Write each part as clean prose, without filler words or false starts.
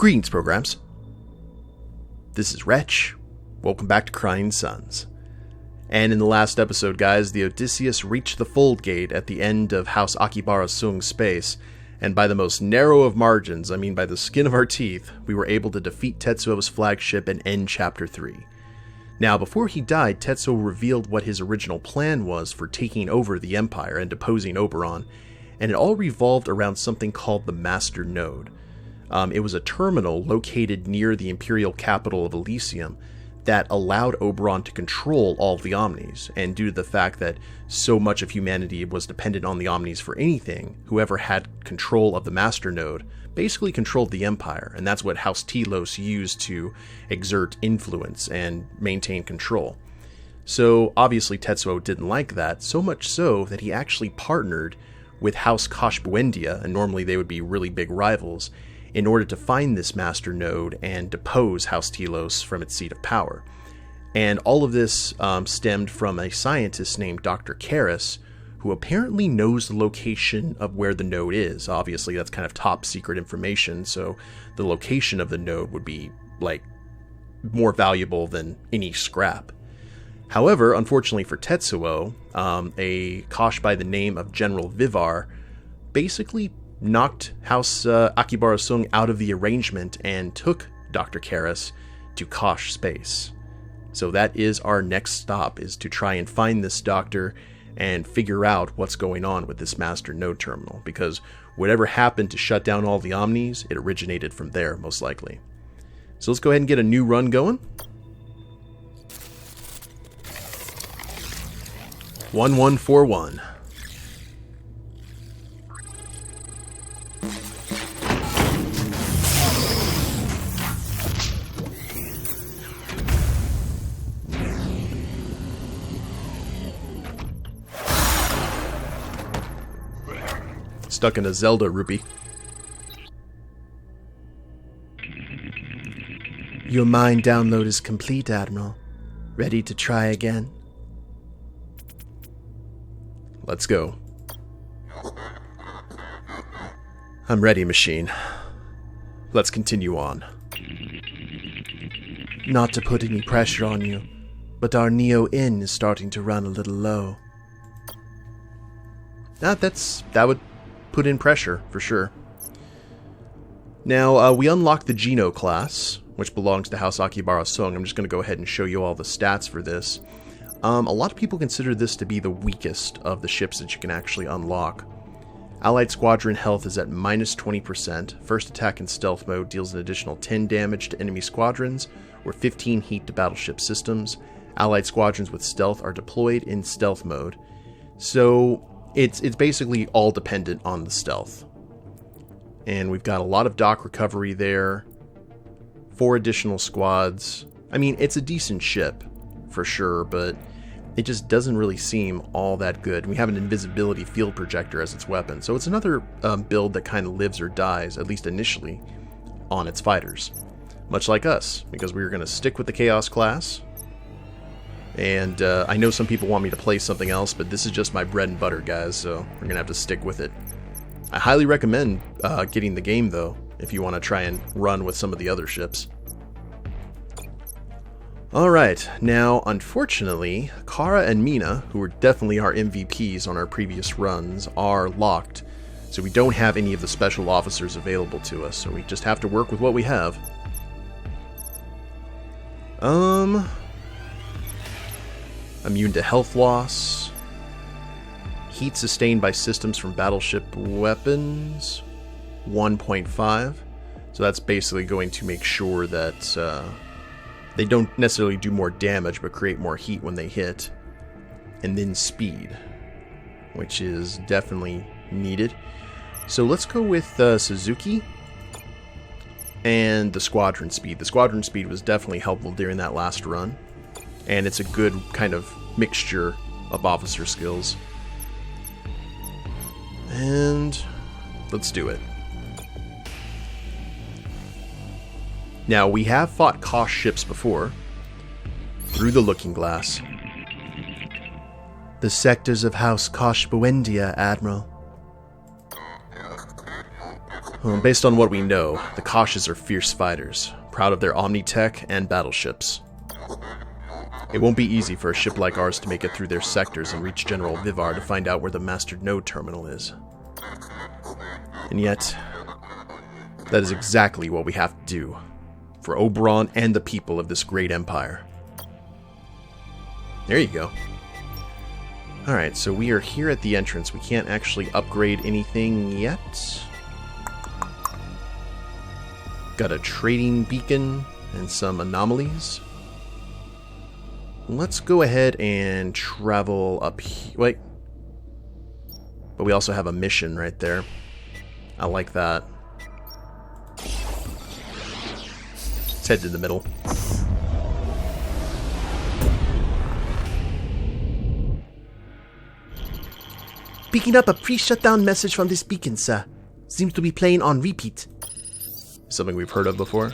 Greetings, programs. This is Wretch. Welcome back to Crying Suns. And in the last episode, guys, the Odysseus reached the Fold Gate at the end of House Kosh-Buendia's space, and by the most narrow of margins, I mean by the skin of our teeth, we were able to defeat Tetsuo's flagship and end Chapter 3. Now, before he died, Tetsuo revealed what his original plan was for taking over the Empire and deposing Oberon, and it all revolved around something called the Master Node. It was a terminal located near the imperial capital of Elysium that allowed Oberon to control all the Omnis, and due to the fact that so much of humanity was dependent on the Omnis for anything, whoever had control of the Master Node basically controlled the Empire, and that's what House Telos used to exert influence and maintain control. So obviously Tetsuo didn't like that, so much so that he actually partnered with House Kosh-Buendia, and normally they would be really big rivals, in order to find this Master Node and depose House Telos from its seat of power. And all of this stemmed from a scientist named Dr. Karras, who apparently knows the location of where the node is. Obviously, that's kind of top secret information, so the location of the node would be, more valuable than any scrap. However, unfortunately for Tetsuo, a Kosh by the name of General Vivar basically knocked House Kosh-Buendia out of the arrangement and took Dr. Karras to Kosh space. So that is our next stop, is to try and find this doctor and figure out what's going on with this Master Node terminal, because whatever happened to shut down all the Omnis, it originated from there, most likely. So let's go ahead and get a new run going. 1141. Stuck in a Zelda rupee. Your mine download is complete, Admiral. Ready to try again? Let's go. I'm ready, machine. Let's continue on. Not to put any pressure on you, but our Neo Inn is starting to run a little low. That would put in pressure, for sure. Now, we unlocked the Geno class, which belongs to House Kosh-Buendia. I'm just going to go ahead and show you all the stats for this. A lot of people consider this to be the weakest of the ships that you can actually unlock. Allied Squadron health is at minus 20%. First attack in stealth mode deals an additional 10 damage to enemy squadrons, or 15 heat to battleship systems. Allied squadrons with stealth are deployed in stealth mode. So it's basically all dependent on the stealth. And we've got a lot of dock recovery there. 4 additional squads. I mean, it's a decent ship, for sure, but it just doesn't really seem all that good. We have an invisibility field projector as its weapon, so it's another build that kind of lives or dies, at least initially, on its fighters. Much like us, because we were going to stick with the Chaos class. And I know some people want me to play something else, but this is just my bread and butter, guys, so we're going to have to stick with it. I highly recommend getting the game, though, if you want to try and run with some of the other ships. Alright, now, unfortunately, Kara and Mina, who were definitely our MVPs on our previous runs, are locked, so we don't have any of the special officers available to us, so we just have to work with what we have. Immune to health loss. Heat sustained by systems from battleship weapons. 1.5. So that's basically going to make sure that they don't necessarily do more damage, but create more heat when they hit. And then speed, which is definitely needed. So let's go with Suzuki and the squadron speed. The squadron speed was definitely helpful during that last run. And it's a good kind of mixture of officer skills. And let's do it. Now, we have fought Kosh ships before. Through the looking glass. The sectors of House Kosh-Buendia, Admiral. Well, based on what we know, the Koshes are fierce fighters, proud of their omni-tech and battleships. It won't be easy for a ship like ours to make it through their sectors and reach General Vivar to find out where the Master Node terminal is. And yet, that is exactly what we have to do, for Oberon and the people of this great empire. There you go. Alright, so we are here at the entrance. We can't actually upgrade anything yet. Got a trading beacon and some anomalies. Let's go ahead and travel up here. Wait. But we also have a mission right there. I like that. Let's head to the middle. Picking up a pre-shutdown message from this beacon, sir. Seems to be playing on repeat. Something we've heard of before.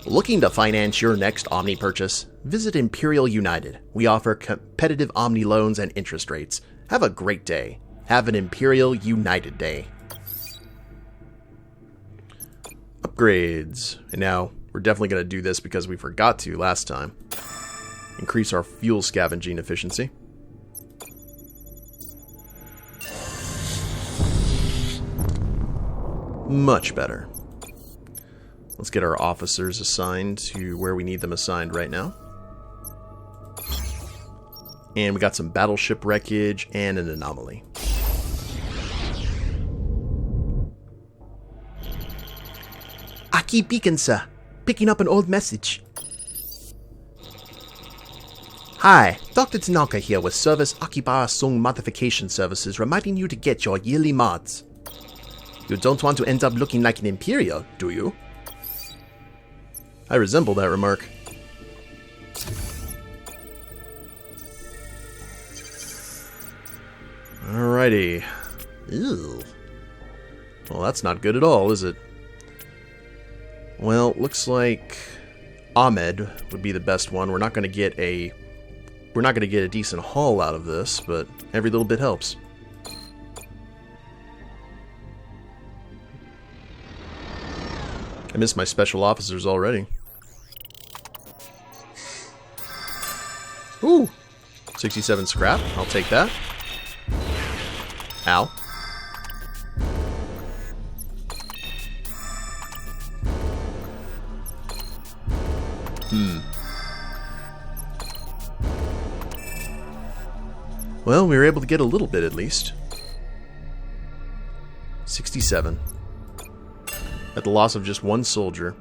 Looking to finance your next Omni purchase? Visit Imperial United. We offer competitive Omni loans and interest rates. Have a great day. Have an Imperial United day. Upgrades. And now, we're definitely going to do this because we forgot to last time. Increase our fuel scavenging efficiency. Much better. Let's get our officers assigned to where we need them assigned right now. And we got some battleship wreckage and an anomaly. Aki beacon, sir. Picking up an old message. Hi, Dr. Tanaka here with Service Akibara Song Modification Services, reminding you to get your yearly mods. You don't want to end up looking like an Imperial, do you? I resemble that remark. Alrighty. Ew. Well, that's not good at all, is it? Well, looks like Ahmed would be the best one. We're not going to get a decent haul out of this, but every little bit helps. I miss my special officers already. Ooh! 67 scrap. I'll take that. Ow. Well, we were able to get a little bit at least. 67. At the loss of just one soldier.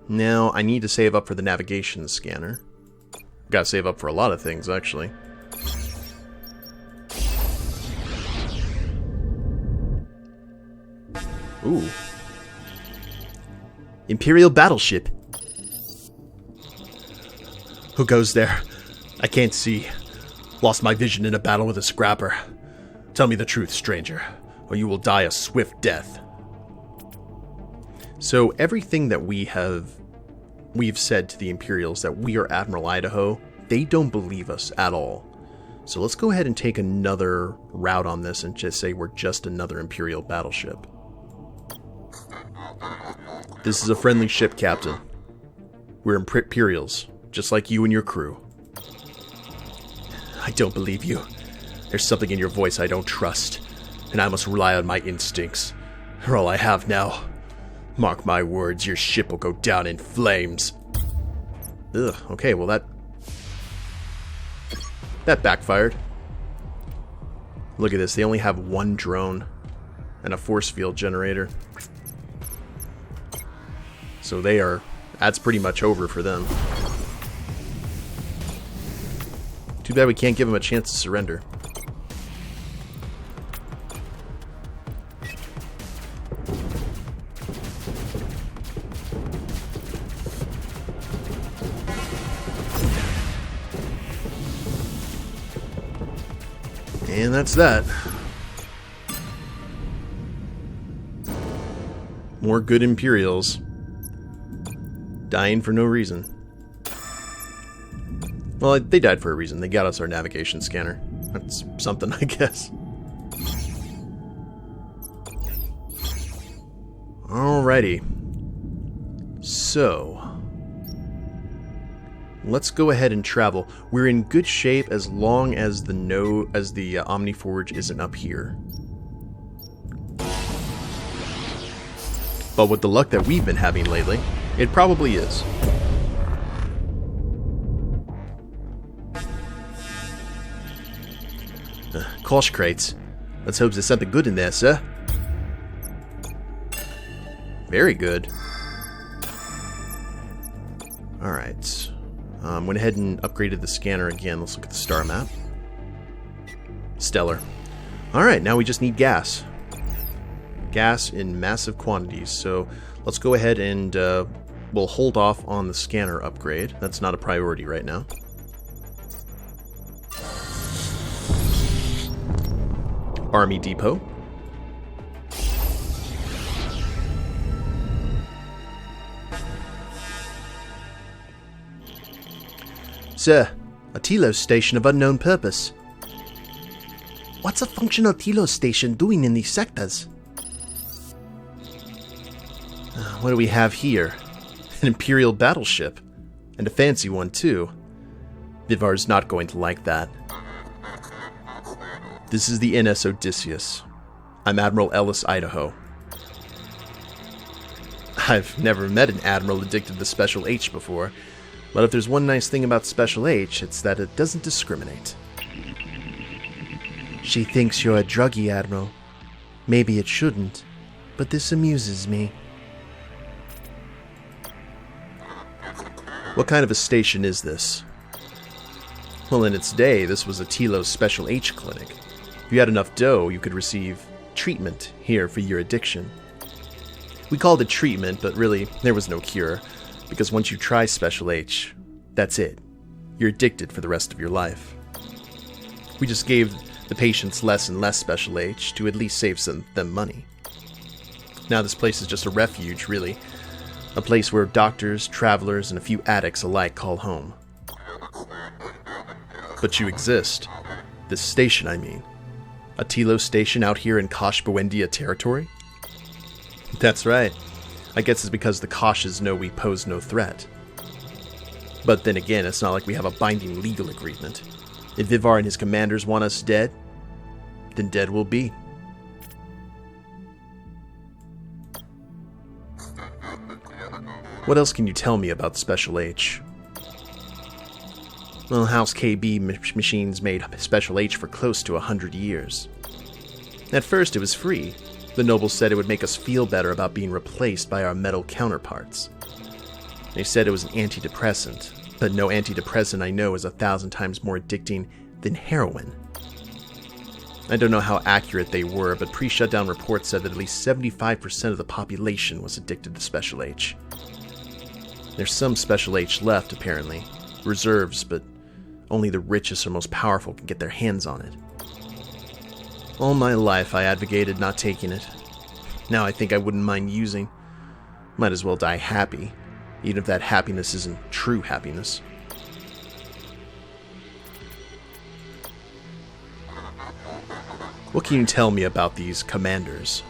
Now I need to save up for the navigation scanner. Gotta save up for a lot of things, actually. Ooh. Imperial battleship. Who goes there? I can't see. Lost my vision in a battle with a scrapper. Tell me the truth, stranger, or you will die a swift death. So everything that we've said to the Imperials that we are Admiral Idaho, they don't believe us at all. So let's go ahead and take another route on this and just say we're just another Imperial battleship. This is a friendly ship, Captain. We're Imperials, just like you and your crew. I don't believe you. There's something in your voice I don't trust, and I must rely on my instincts. They're all I have now. Mark my words, your ship will go down in flames. Ugh, okay, well that backfired. Look at this, they only have one drone and a force field generator. So that's pretty much over for them. Too bad we can't give them a chance to surrender. And that's that. More good Imperials. Dying for no reason. Well, they died for a reason. They got us our navigation scanner. That's something, I guess. Alrighty. So, let's go ahead and travel. We're in good shape as long as the Omniforge isn't up here. But with the luck that we've been having lately, it probably is. Kosh crates. Let's hope there's something good in there, sir. Very good. Alright. Went ahead and upgraded the scanner again. Let's look at the star map. Stellar. Alright, now we just need gas. Gas in massive quantities. So let's go ahead and we'll hold off on the scanner upgrade. That's not a priority right now. Army Depot. Sir, a telos station of unknown purpose. What's a functional telos station doing in these sectors? What do we have here? An Imperial battleship. And a fancy one, too. Vivar's not going to like that. This is the NS Odysseus. I'm Admiral Ellis, Idaho. I've never met an admiral addicted to Special H before, but if there's one nice thing about Special H, it's that it doesn't discriminate. She thinks you're a druggie, Admiral. Maybe it shouldn't, but this amuses me. What kind of a station is this? Well, in its day, this was a Telos Special H clinic. If you had enough dough, you could receive treatment here for your addiction. We called it treatment, but really, there was no cure, because once you try Special H, that's it. You're addicted for the rest of your life. We just gave the patients less and less Special H to at least save them money. Now this place is just a refuge, really. A place where doctors, travelers, and a few addicts alike call home. But you exist. This station, I mean. A Telos station out here in Kosh-Buendia territory? That's right. I guess it's because the Koshes know we pose no threat. But then again, it's not like we have a binding legal agreement. If Vivar and his commanders want us dead, then dead we'll be. What else can you tell me about Special H? Well, House KB machines made Special H for close to 100 years. At first, it was free. The nobles said it would make us feel better about being replaced by our metal counterparts. They said it was an antidepressant, but no antidepressant I know is 1,000 times more addicting than heroin. I don't know how accurate they were, but pre-shutdown reports said that at least 75% of the population was addicted to Special H. There's some Special H left, apparently. Reserves, but only the richest or most powerful can get their hands on it. All my life I advocated not taking it. Now I think I wouldn't mind using. Might as well die happy, even if that happiness isn't true happiness. What can you tell me about these commanders?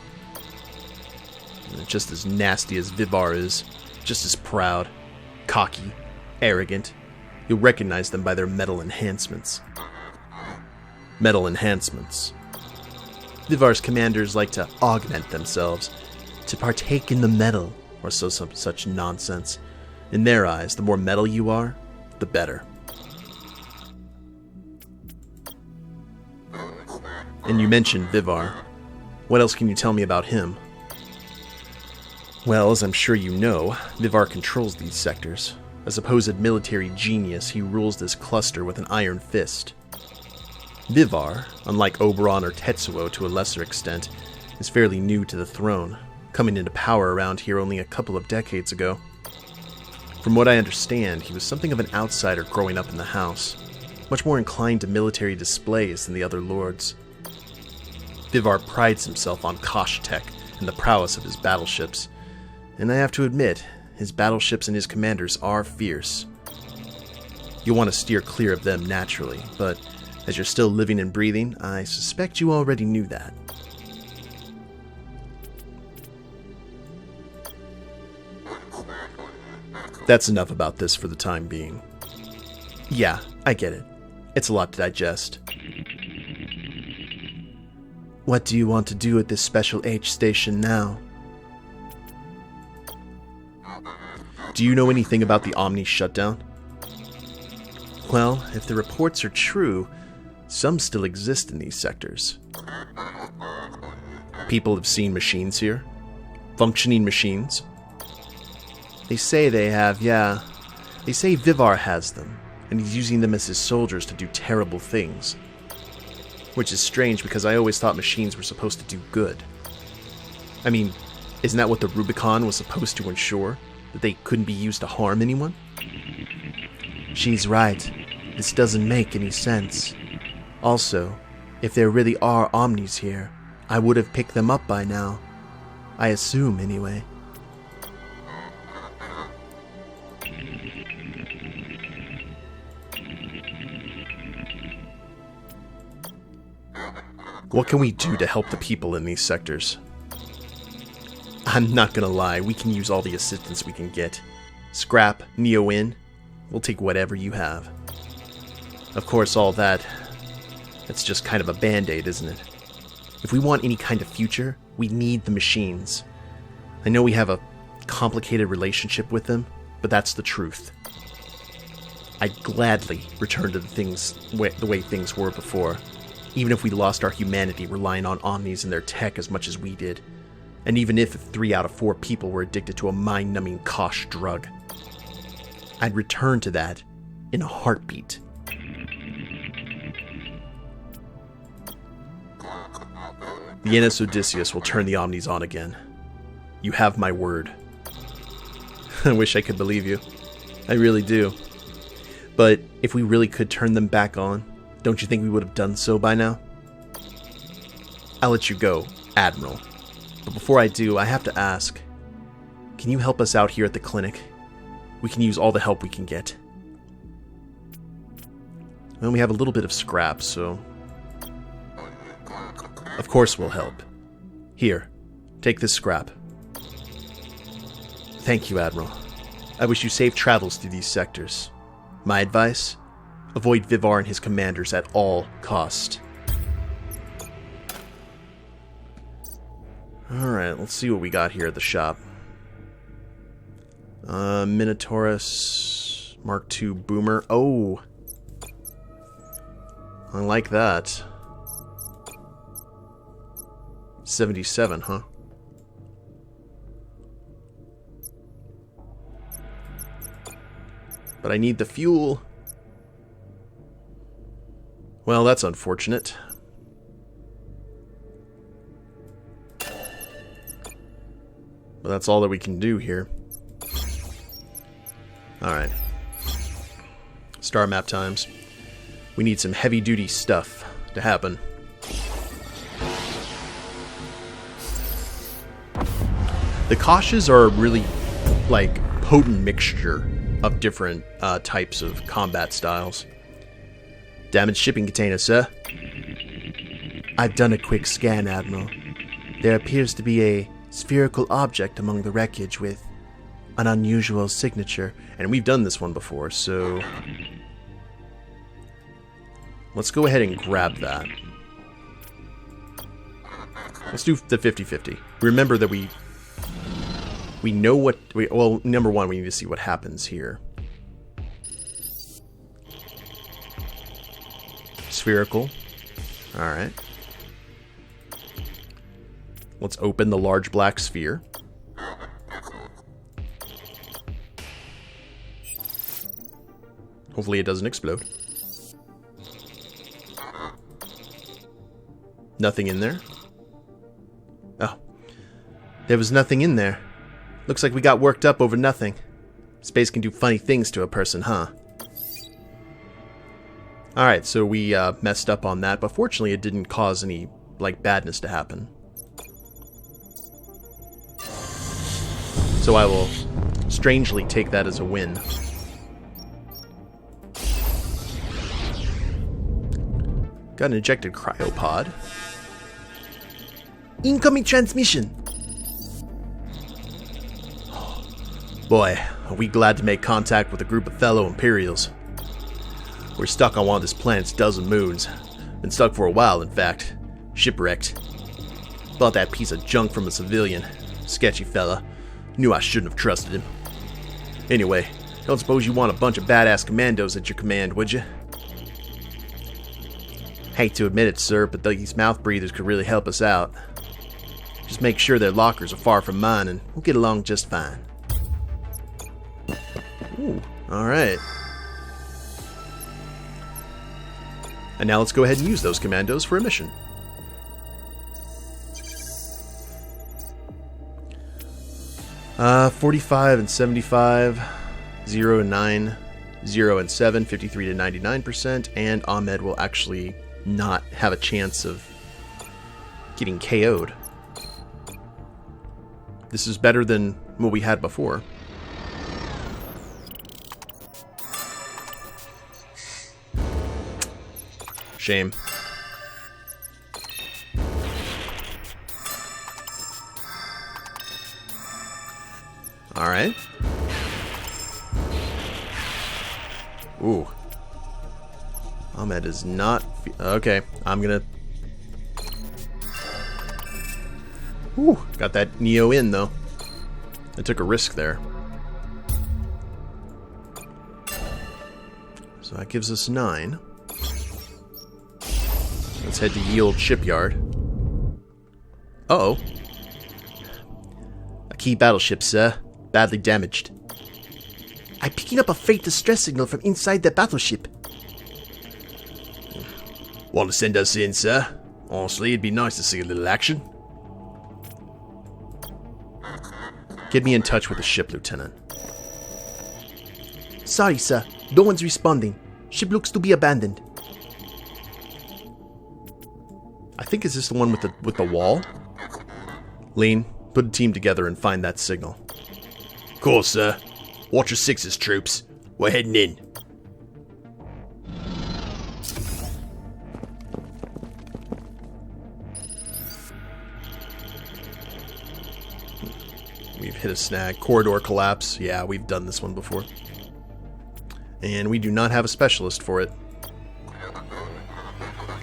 They're just as nasty as Vivar is, just as proud, cocky, arrogant. You'll recognize them by their metal enhancements. Metal enhancements. Vivar's commanders like to augment themselves, to partake in the metal, or such nonsense. In their eyes, the more metal you are, the better. And you mentioned Vivar. What else can you tell me about him? Well, as I'm sure you know, Vivar controls these sectors. A supposed military genius, he rules this cluster with an iron fist. Vivar, unlike Oberon or Tetsuo to a lesser extent, is fairly new to the throne, coming into power around here only a couple of decades ago. From what I understand, he was something of an outsider growing up in the house, much more inclined to military displays than the other lords. Vivar prides himself on Kosh tech and the prowess of his battleships, and I have to admit, his battleships and his commanders are fierce. You'll want to steer clear of them naturally, but As you're still living and breathing, I suspect you already knew that. That's enough about this for the time being. Yeah, I get it. It's a lot to digest. What do you want to do at this special H station now? Do you know anything about the Omni shutdown? Well, if the reports are true, some still exist in these sectors. People have seen machines here. Functioning machines. They say they have, yeah. They say Vivar has them, and he's using them as his soldiers to do terrible things. Which is strange because I always thought machines were supposed to do good. I mean, isn't that what the Rubicon was supposed to ensure? That they couldn't be used to harm anyone? She's right. This doesn't make any sense. Also, if there really are Omnis here, I would have picked them up by now. I assume, anyway. What can we do to help the people in these sectors? I'm not gonna lie, we can use all the assistance we can get. Scrap, Neo-In, we'll take whatever you have. Of course, all that's just kind of a band-aid, isn't it? If we want any kind of future, we need the machines. I know we have a complicated relationship with them, but that's the truth. I'd gladly return to the way things were before, even if we lost our humanity relying on Omnis and their tech as much as we did. And even if 3 out of 4 people were addicted to a mind-numbing Kosh drug. I'd return to that in a heartbeat. The NS Odysseus will turn the Omnis on again. You have my word. I wish I could believe you. I really do. But if we really could turn them back on, don't you think we would have done so by now? I'll let you go, Admiral. But before I do, I have to ask, can you help us out here at the clinic? We can use all the help we can get. Well, we have a little bit of scrap, so... Of course we'll help. Here, take this scrap. Thank you, Admiral. I wish you safe travels through these sectors. My advice? Avoid Vivar and his commanders at all cost. Alright, let's see what we got here at the shop. Minotaurus Mark II Boomer. Oh! I like that. 77, huh? But I need the fuel. Well, that's unfortunate. But that's all that we can do here. Alright. Star map times. We need some heavy-duty stuff to happen. The Koshes are a really, like, potent mixture of different types of combat styles. Damaged shipping container, sir. I've done a quick scan, Admiral. There appears to be a spherical object among the wreckage with an unusual signature. And we've done this one before, so... let's go ahead and grab that. Let's do the 50-50. Remember that we know what... well, number one, we need to see what happens here. Spherical. Alright. Let's open the large black sphere. Hopefully it doesn't explode. Nothing in there? Oh. There was nothing in there. Looks like we got worked up over nothing. Space can do funny things to a person, huh? Alright, so we messed up on that, but fortunately it didn't cause any, like, badness to happen. So I will strangely take that as a win. Got an ejected cryopod. Incoming transmission. Boy, are we glad to make contact with a group of fellow Imperials. We're stuck on one of this planet's dozen moons. Been stuck for a while, in fact. Shipwrecked. Bought that piece of junk from a civilian. Sketchy fella. Knew I shouldn't have trusted him. Anyway, don't suppose you want a bunch of badass commandos at your command, would you? Hate to admit it, sir, but these mouth breathers could really help us out. Just make sure their lockers are far from mine and we'll get along just fine. Ooh, alright. And now let's go ahead and use those commandos for a mission. Uh, 45 and 75, 0 and 9, 0 and 7, 53 to 99%, and Ahmed will actually not have a chance of getting KO'd. This is better than what we had before. Shame. Alright. Ooh. Ahmed is not... Okay, I'm gonna... Ooh, got that Neo in, though. I took a risk there. So that gives us 9. Let's head to Yield Shipyard. Uh-oh. A key battleship, sir. Badly damaged. I'm picking up a freight distress signal from inside the battleship. Want to send us in, sir? Honestly, it'd be nice to see a little action. Get me in touch with the ship, Lieutenant. Sorry, sir. No one's responding. Ship looks to be abandoned. I think is this the one with the wall? Lean, put a team together and find that signal. Cool, sir. Watch your sixes, troops. We're heading in. We've hit a snag. Corridor collapse. Yeah, we've done this one before. And we do not have a specialist for it.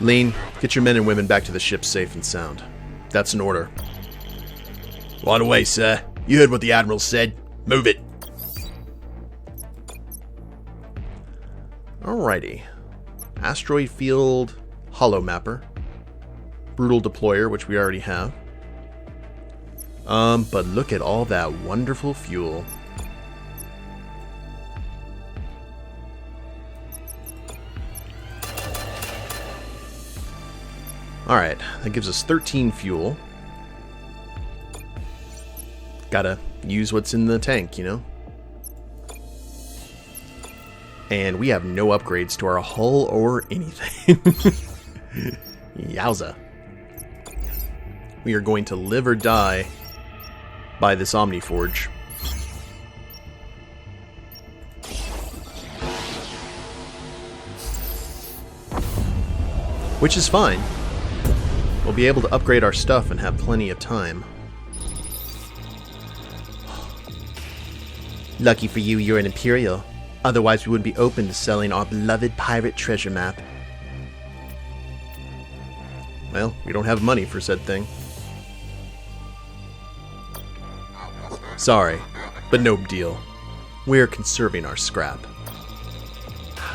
Lean, get your men and women back to the ship safe and sound. That's an order. Right away, sir. You heard what the Admiral said. Move it. Alrighty. Asteroid Field Holo Mapper. Brutal Deployer, which we already have. But look at all that wonderful fuel. Alright, that gives us 13 fuel. Gotta use what's in the tank, you know? And we have no upgrades to our hull or anything. Yowza. We are going to live or die by this Omniforge. Which is fine. We'll be able to upgrade our stuff and have plenty of time. Lucky for you, you're an Imperial. Otherwise, we wouldn't be open to selling our beloved pirate treasure map. Well, we don't have money for said thing. Sorry, but no deal. We're conserving our scrap.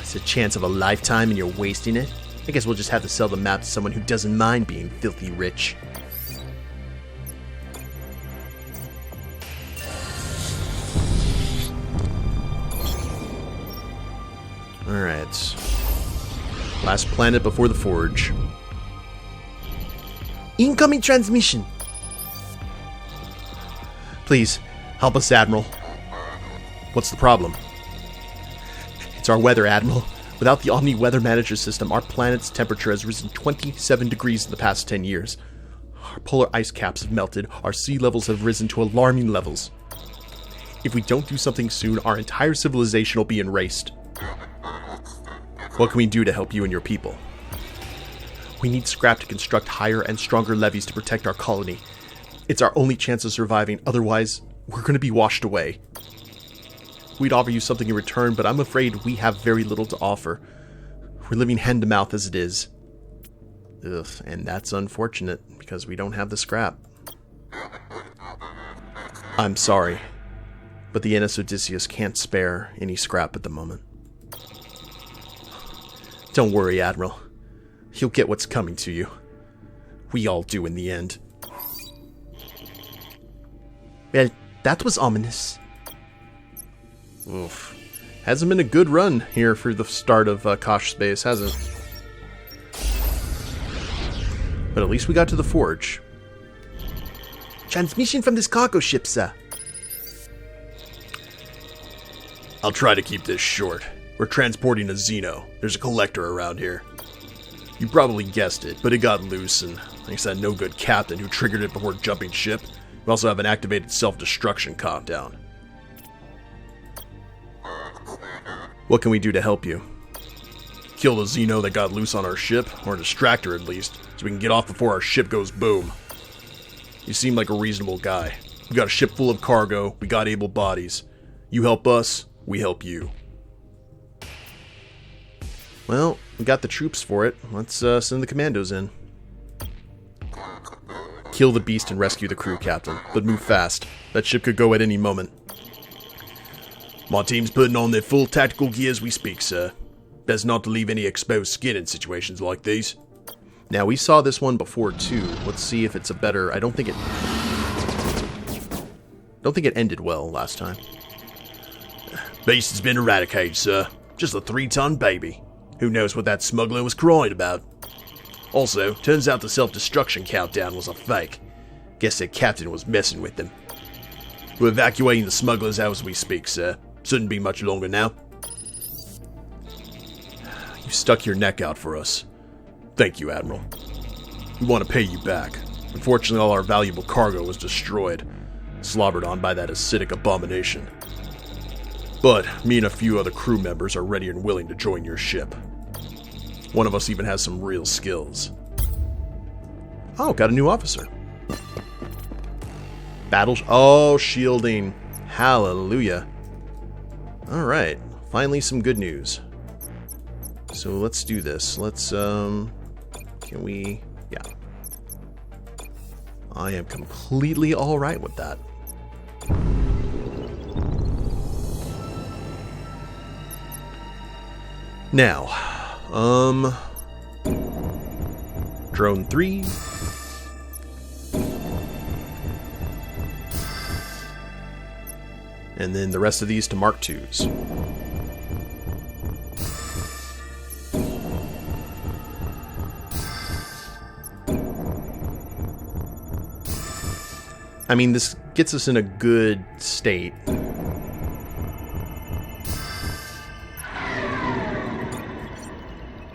It's a chance of a lifetime and you're wasting it? I guess we'll just have to sell the map to someone who doesn't mind being filthy rich. Alright. Last planet before the Forge. Incoming transmission! Please, help us, Admiral. What's the problem? It's our weather, Admiral. Without the Omni Weather Manager system, our planet's temperature has risen 27 degrees in the past 10 years. Our polar ice caps have melted, our sea levels have risen to alarming levels. If we don't do something soon, our entire civilization will be erased. What can we do to help you and your people? We need scrap to construct higher and stronger levees to protect our colony. It's our only chance of surviving, otherwise we're going to be washed away. We'd offer you something in return, but I'm afraid we have very little to offer. We're living hand to mouth as it is. Ugh, and that's unfortunate, because we don't have the scrap. I'm sorry, but the NS Odysseus can't spare any scrap at the moment. Don't worry, Admiral. You'll get what's coming to you. We all do in the end. Well, that was ominous. Oof. Hasn't been a good run here for the start of Kosh Space, has it? But at least we got to the forge. Transmission from this cargo ship, sir. I'll try to keep this short. We're transporting a Xeno. There's a collector around here. You probably guessed it, but it got loose, and thanks to that no-good captain who triggered it before jumping ship, we also have an activated self-destruction countdown. What can we do to help you? Kill the Xeno that got loose on our ship, or distract her at least, so we can get off before our ship goes boom. You seem like a reasonable guy. We got a ship full of cargo, we got able bodies. You help us, we help you. Well, we got the troops for it. Let's send the commandos in. Kill the beast and rescue the crew, Captain. But move fast. That ship could go at any moment. My team's putting on their full tactical gear as we speak, sir. Best not to leave any exposed skin in situations like these. Now, we saw this one before, too. Let's see if it's a better... I don't think it ended well last time. Beast has been eradicated, sir. Just a 3-ton baby. Who knows what that smuggler was crying about? Also, turns out the self-destruction countdown was a fake. Guess their captain was messing with them. We're evacuating the smugglers out as we speak, sir. Shouldn't be much longer now. You stuck your neck out for us. Thank you, Admiral. We want to pay you back. Unfortunately, all our valuable cargo was destroyed, slobbered on by that acidic abomination. But me and a few other crew members are ready and willing to join your ship. One of us even has some real skills. Oh, got a new officer. Oh, shielding. Hallelujah. Alright, finally some good news. So let's do this. Let's, can we... Yeah. I am completely alright with that. Now, Drone 3. And then the rest of these to Mark 2s. I mean, this gets us in a good state.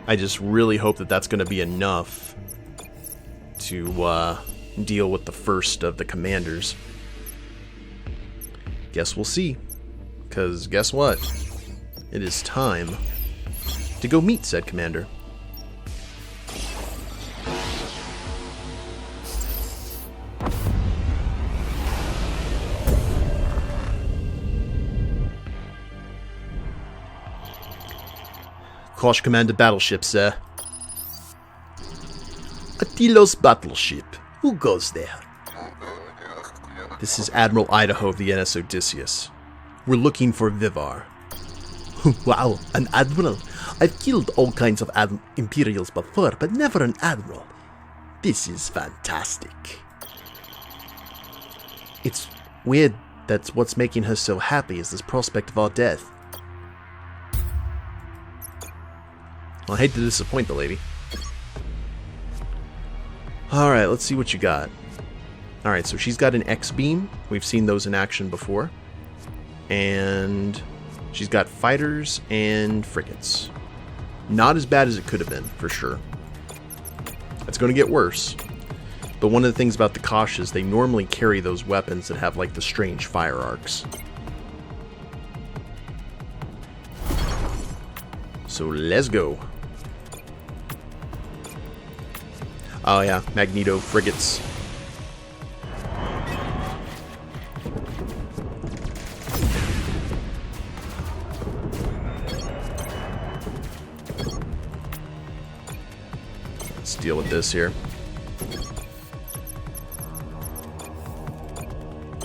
I just really hope that that's going to be enough to deal with the first of the commanders. Guess we'll see. Because guess what? It is time to go meet said commander. Kosh commanded battleship, sir. Attilo's battleship. Who goes there? This is Admiral Idaho of the NS Odysseus. We're looking for Vivar. Wow, an admiral. I've killed all kinds of Imperials before, but never an admiral. This is fantastic. It's weird that's what's making her so happy is this prospect of our death. Well, I hate to disappoint the lady. Alright, let's see what you got. Alright, so she's got an X-beam. We've seen those in action before. And she's got fighters and frigates. Not as bad as it could have been, for sure. It's going to get worse. But one of the things about the Kosh is they normally carry those weapons that have, like, the strange fire arcs. So let's go. Oh yeah, Magneto frigates. Let's deal with this here.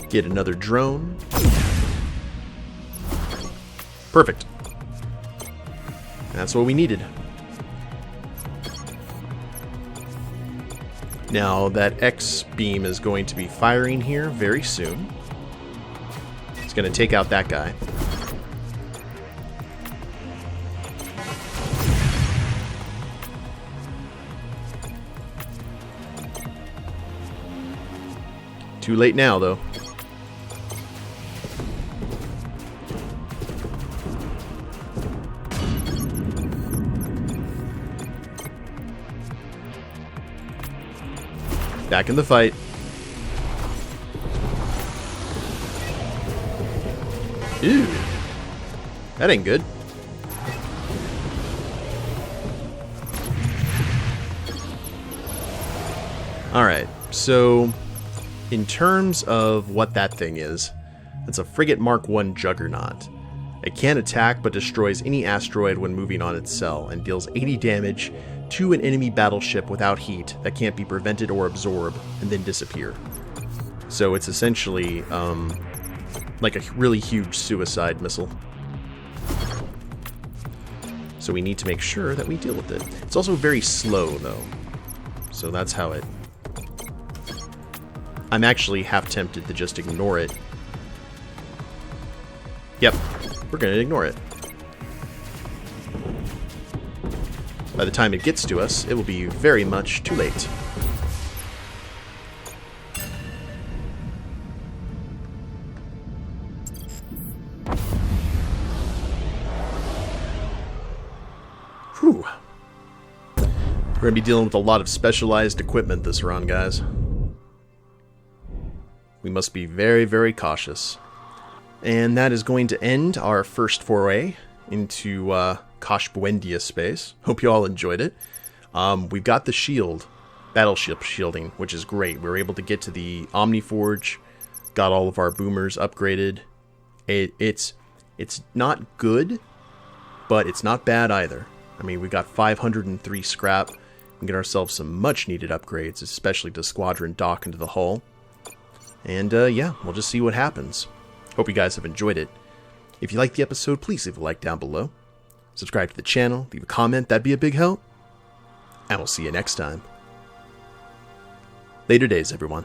Get another drone. Perfect. That's what we needed. Now, that X-beam is going to be firing here very soon. It's going to take out that guy. Too late now, though. Back in the fight. Ew. That ain't good. Alright, so in terms of what that thing is, it's a Frigate Mark I Juggernaut. It can't attack but destroys any asteroid when moving on its cell and deals 80 damage to an enemy battleship without heat that can't be prevented or absorbed and then disappear. So it's essentially like a really huge suicide missile. So we need to make sure that we deal with it. It's also very slow though. So that's how it... I'm actually half tempted to just ignore it. Yep, we're going to ignore it. By the time it gets to us, it will be very much too late. Whew. We're going to be dealing with a lot of specialized equipment this run, guys. We must be very, very cautious. And that is going to end our first foray into Kosh-Buendia space. Hope you all enjoyed it. We've got the shield, battleship shielding, which is great. We were able to get to the Omniforge, got all of our boomers upgraded. It's not good, but it's not bad either. I mean, we got 503 scrap. We can get ourselves some much needed upgrades, especially to Squadron Dock into the hull. And yeah, we'll just see what happens. Hope you guys have enjoyed it. If you liked the episode, please leave a like down below. Subscribe to the channel, leave a comment, that'd be a big help. And we'll see you next time. Later days, everyone.